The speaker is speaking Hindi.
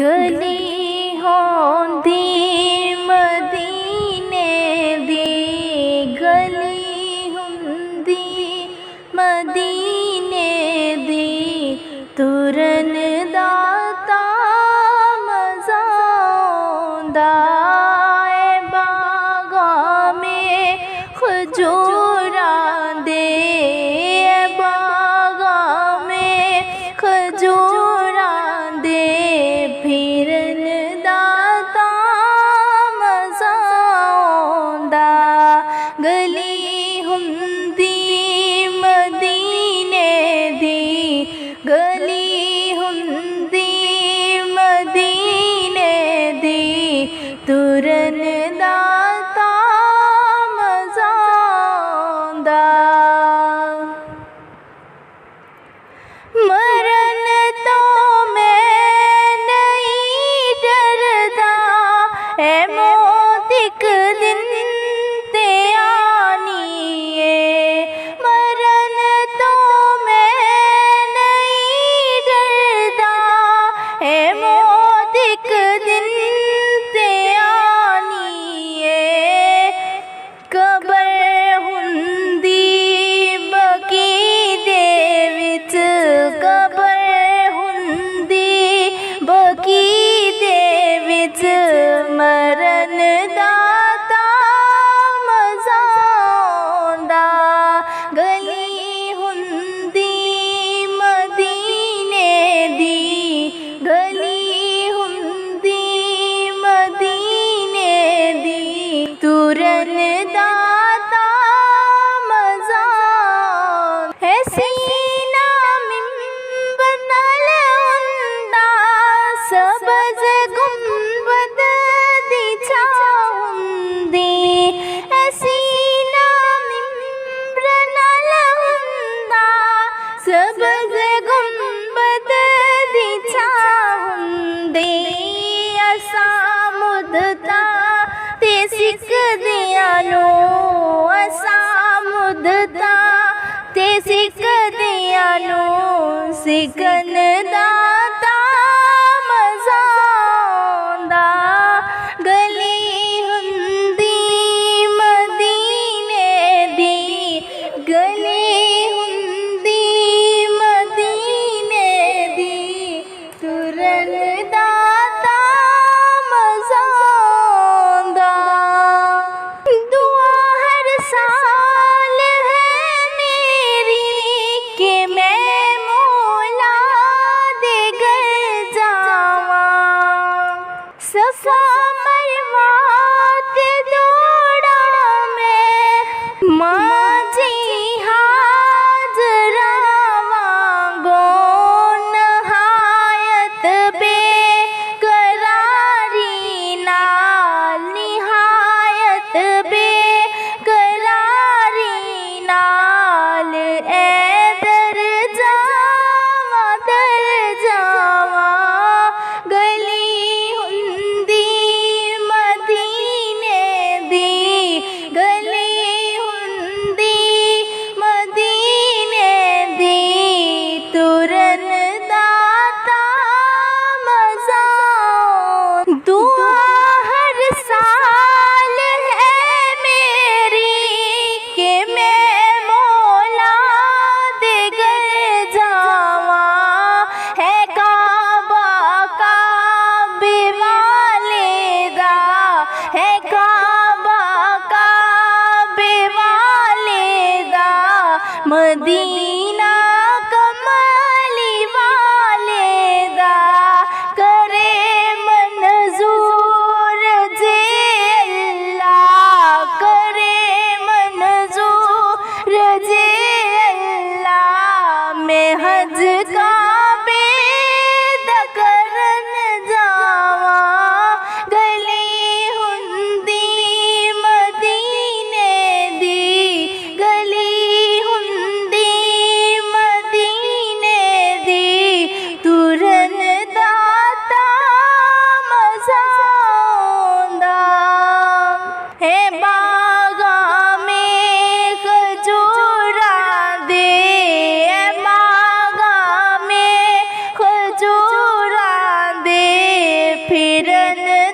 गली होंदी मदीने दी, गली होंदी मदीने दी, तुरन दा ता मज़ा आंदा ऐ बागां में खजूरां दे, ऐ बागां में खजूरां दे, फिरन दा ता मज़ा आंदा। गली हुंदी मदीने दी, गली हुंदी मदीने दी, तुरन दा ता मज़ा आंदा। मरन तो मैं नहीं डरदा, ऐ मौत इक दिन ते आनी है। मरन तो मैं नहीं डरदा, ऐ मौत इक दिन ते आनी है। कबर हुंदी बकी दे विच, कबर हुंदी बकी दे विच, मरन दा ता मज़ा आंदा। गली हुंदी मदीने दी, गली हुंदी मदीने दी, तुरन दा ता मज़ा है। सीना मिंबर नाल हुंदा, सबज़ गुंबद दी छां हुंदी, है सीना मिंबर नाल हुंदा, सबज़ गुंबद दी छां हुंदी। असां मुद्दतां ते सिकदियां नूं, असां मुद्दतां ते सिकदियां नूं, सिकन दा ता मज़ा आंदा। गली हुंदी मदीने दी, गली हुंदी मदीने दी, तुरन दा ता मज़ा आंदा। दुआ हर साल है मेरी कि मैं मौला दे घर जावां, सफा मरवा ते दौड़ा मैं मांझी हाजरा वांगो। नहायत बेकरारी नाल, निहायत बेकरारी नाल, ऐ दर जावां दर जावां। गली हुंदी मदीने दी, गली हुंदी मदीने दी, तुरन दा ता मज़ा आंदा। दुआ हर साल है मेरी कि मैं मौला दे घर जावां, है काबा काबे वाले दा, है काबा काबे वाले दा, मदीना कमली वाले दा, करे मंजूर फिरन